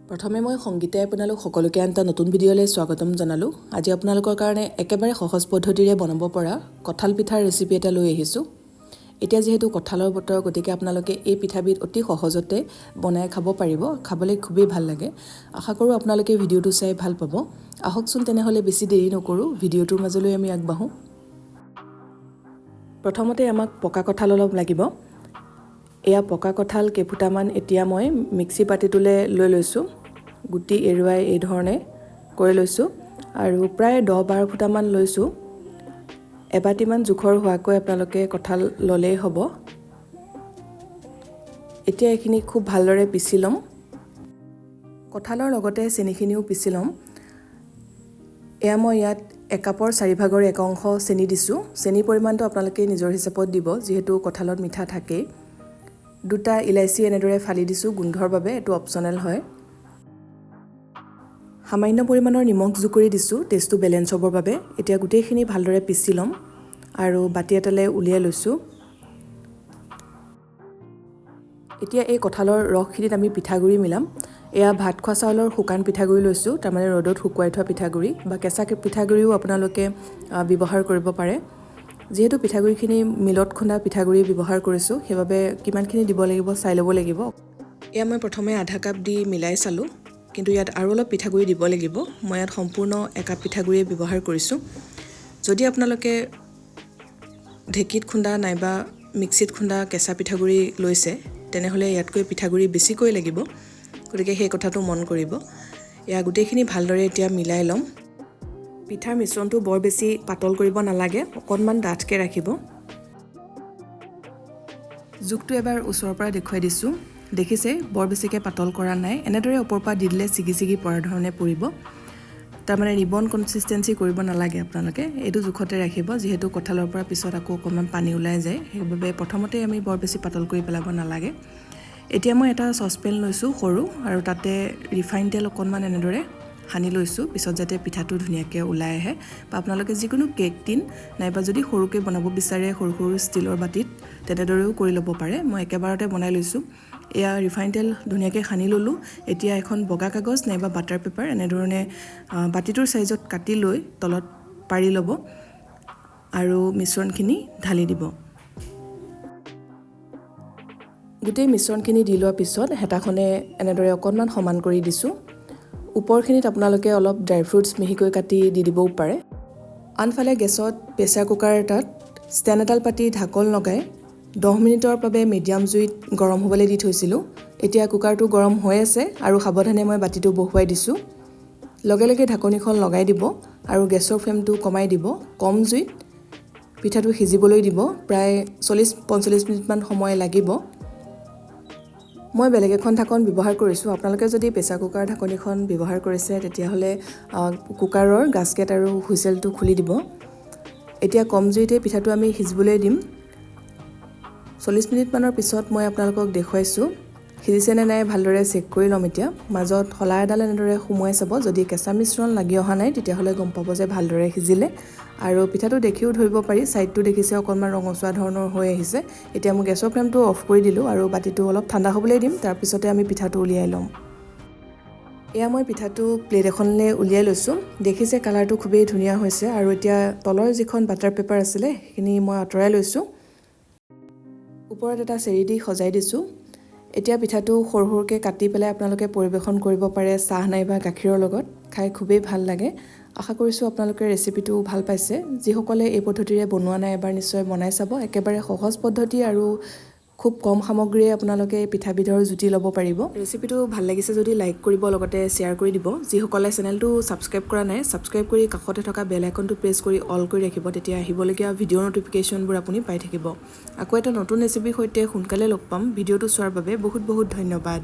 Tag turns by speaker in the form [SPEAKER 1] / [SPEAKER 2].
[SPEAKER 1] প্ৰথমে মই সংগীতাই আপোনালোক সকলোকে এটা নতুন ভিডিঅ'লৈ স্বাগতম জনালোঁ। আজি আপোনালোকৰ কাৰণে একেবাৰে সহজ পদ্ধতিৰে বনাব পৰা কঁঠাল পিঠাৰ ৰেচিপি এটা লৈ আহিছোঁ। এতিয়া যেহেতু কঁঠালৰ বতৰ, গতিকে আপোনালোকে এই পিঠাবিধ অতি সহজতে বনাই খাব পাৰিব। খাবলৈ খুবেই ভাল লাগে। আশা কৰোঁ আপোনালোকে ভিডিঅ'টো চাই ভাল পাব। আহকচোন তেনেহ'লে বেছি দেৰি নকৰোঁ, ভিডিঅ'টোৰ মাজলৈ আমি আগবাঢ়োঁ। প্ৰথমতে আমাক পকা কঁঠাল অলপ লাগিব। এয়া পকা কঁঠাল কেইফুটামান এতিয়া মই মিক্সি পাতিটোলৈ লৈ লৈছোঁ। গুটি এৰুৱাই এই ধৰণে কৰি লৈছোঁ আৰু প্ৰায় 10-12 ফুটামান লৈছোঁ। এবাটিমান জোখৰ হোৱাকৈ আপোনালোকে কঁঠাল ল'লেই হ'ব। এতিয়া এইখিনি খুব ভালদৰে পিচি ল'ম। কঁঠালৰ লগতে চেনিখিনিও পিচি ল'ম। এয়া মই ইয়াত 1 কাপৰ 4 ভাগৰ 1 অংশ চেনি দিছোঁ। চেনিৰ পৰিমাণটো আপোনালোকে নিজৰ হিচাপত দিব, যিহেতু কঁঠালত মিঠা থাকেই। 2টা ইলাচি এনেদৰে ফালি দিছোঁ গোন্ধৰ বাবে, এইটো অপচনেল হয়। সামান্য পৰিমাণৰ নিমখ যোগ কৰি দিছোঁ টেষ্টটো বেলেঞ্চ হ'বৰ বাবে। এতিয়া গোটেইখিনি ভালদৰে পিচি ল'ম আৰু বাতি এটালৈ উলিয়াই লৈছোঁ। এতিয়া এই কঁঠালৰ ৰসখিনিত আমি পিঠাগুড়ি মিলাম। এয়া ভাত খোৱা চাউলৰ শুকান পিঠাগুড়ি লৈছোঁ, তাৰমানে ৰ'দত শুকুৱাই থোৱা পিঠাগুড়ি বা কেঁচা পিঠাগুড়িও আপোনালোকে ব্যৱহাৰ কৰিব পাৰে। যিহেতু পিঠাগুড়িখিনি মিলত খুন্দা পিঠাগুড়ি ব্যৱহাৰ কৰিছোঁ, সেইবাবে কিমানখিনি দিব লাগিব চাই ল'ব লাগিব। এয়া মই প্ৰথমে আধা কাপ দি মিলাই চালোঁ, কিন্তু ইয়াত আৰু অলপ পিঠাগুড়ি দিব লাগিব। মই ইয়াত সম্পূৰ্ণ 1 কাপ পিঠাগুড়িয়ে ব্যৱহাৰ কৰিছোঁ। যদি আপোনালোকে ঢেঁকীত খুন্দা নাইবা মিক্সিত খুন্দা কেঁচা পিঠাগুড়ি লৈছে, তেনেহ'লে ইয়াতকৈ পিঠাগুড়ি বেছিকৈ লাগিব, গতিকে সেই কথাটো মন কৰিব। এয়া গোটেইখিনি ভালদৰে এতিয়া মিলাই ল'ম। পিঠাৰ মিশ্ৰণটো বৰ বেছি পাতল কৰিব নালাগে, অকণমান ডাঠকৈ ৰাখিব। জোখটো এবাৰ ওচৰৰ পৰা দেখুৱাই দিছোঁ। দেখিছে বৰ বেছিকৈ পাতল কৰা নাই। এনেদৰে ওপৰৰ পৰা দি দিলে ছিগি পৰাৰ ধৰণে পৰিব। তাৰমানে ৰিবন কনচিষ্টেঞ্চি কৰিব নালাগে আপোনালোকে, এইটো জোখতে ৰাখিব। যিহেতু কঁঠালৰ পৰা পিছত আকৌ অকণমান পানী ওলাই যায়, সেইবাবে প্ৰথমতে আমি বৰ বেছি পাতল কৰি পেলাব নালাগে। এতিয়া মই এটা চচপেন লৈছোঁ সৰু, আৰু তাতে ৰিফাইন তেল অকণমান এনেদৰে সানি লৈছোঁ, পিছত যাতে পিঠাটো ধুনীয়াকৈ ওলাই আহে। বা আপোনালোকে যিকোনো কেক টিন নাইবা যদি সৰুকৈ বনাব বিচাৰে সৰু সৰু ষ্টীলৰ বাতিত, তেনেদৰেও কৰি ল'ব পাৰে। মই একেবাৰতে বনাই লৈছোঁ। এয়া ৰিফাইন তেল ধুনীয়াকৈ সানি ল'লোঁ। এতিয়া এখন বগা কাগজ নাইবা বাটাৰ পেপাৰ এনেধৰণে বাতিটোৰ চাইজত কাটি লৈ তলত পাৰি ল'ব আৰু মিশ্ৰণখিনি ঢালি দিব। গোটেই মিশ্ৰণখিনি দি লোৱাৰ পিছত হেতাখনে এনেদৰে অকণমান সমান কৰি দিছোঁ। ওপৰখিনিত আপোনালোকে অলপ ড্ৰাই ফ্ৰুটছ মিহিকৈ কাটি দি দিবও পাৰে। আনফালে গেছত প্ৰেছাৰ কুকাৰ এটাত ষ্টেণ্ড এডাল পাতি ঢাকন লগাই 10 মিনিটৰ বাবে মিডিয়াম জুইত গৰম হ'বলৈ দি থৈছিলোঁ। এতিয়া কুকাৰটো গৰম হৈ আছে আৰু সাৱধানে মই বাতিটো বহুৱাই দিছোঁ। লগে লগে ঢাকনিখন লগাই দিব আৰু গেছৰ ফ্লেমটো কমাই দিব। কম জুইত পিঠাটো সিজিবলৈ দিব। প্ৰায় 40-45 মিনিটমান সময় লাগিব। মই বেলেগ এখন ঢাকন ব্যৱহাৰ কৰিছোঁ। আপোনালোকে যদি প্ৰেছাৰ কুকাৰ ঢাকনিখন ব্যৱহাৰ কৰিছে, তেতিয়াহ'লে কুকাৰৰ গাস্কেট আৰু হুইচেলটো খুলি দিব। এতিয়া কম জুইতে পিঠাটো আমি সিজিবলৈ দিম। 40 মিনিটমানৰ পিছত মই আপোনালোকক দেখুৱাইছোঁ। সিজিছে নে নাই ভালদৰে চেক কৰি ল'ম। এতিয়া মাজত শলা এডাল এনেদৰে সুমুৱাই চাব। যদি কেঁচা মিশ্ৰণ লাগি অহা নাই, তেতিয়াহ'লে গম পাব যে ভালদৰে সিজিলে। আৰু পিঠাটো দেখিও ধৰিব পাৰি, ছাইডটো দেখিছে অকণমান ৰঙচুৱা ধৰণৰ হৈ আহিছে। এতিয়া মই গেছৰ ফ্লেমটো অফ কৰি দিলোঁ আৰু বাতিটো অলপ ঠাণ্ডা হ'বলৈ দিম। তাৰপিছতে আমি পিঠাটো উলিয়াই ল'ম। এয়া মই পিঠাটো প্লেট এখনলৈ উলিয়াই লৈছোঁ। দেখিছে কালাৰটো খুবেই ধুনীয়া হৈছে। আৰু এতিয়া তলৰ যিখন বাটাৰ পেপাৰ আছিলে, সেইখিনি মই আঁতৰাই লৈছোঁ। ওপৰত এটা চেৰি দি সজাই দিছোঁ। এতিয়া পিঠাটো সৰু সৰুকৈ কাটি পেলাই আপোনালোকে পৰিৱেশন কৰিব পাৰে চাহ নাইবা গাখীৰৰ লগত। খাই খুবেই ভাল লাগে। আশা কৰিছোঁ আপোনালোকে ৰেচিপিটো ভাল পাইছে। যিসকলে এই পদ্ধতিৰে বনোৱা নাই, এবাৰ নিশ্চয় বনাই চাব। একেবাৰে সহজ পদ্ধতি আৰু খুব কম সামগ্ৰীয়ে আপোনালোকে এই পিঠাবিধৰ জুতি ল'ব পাৰিব। ৰেচিপিটো ভাল লাগিছে যদি লাইক কৰিব, লগতে শ্বেয়াৰ কৰি দিব। যিসকলে চেনেলটো ছাবস্ক্ৰাইব কৰা নাই, ছাবস্ক্ৰাইব কৰি কাষতে থকা বেল আইকনটো প্ৰেছ কৰি অল কৰি ৰাখিব। তেতিয়া আহিবলগীয়া ভিডিঅ'ৰ ন'টিফিকেশ্যনবোৰ আপুনি পাই থাকিব। আকৌ এটা নতুন ৰেচিপিৰ সৈতে সোনকালে লগ পাম। ভিডিঅ'টো চোৱাৰ বাবে বহুত বহুত ধন্যবাদ।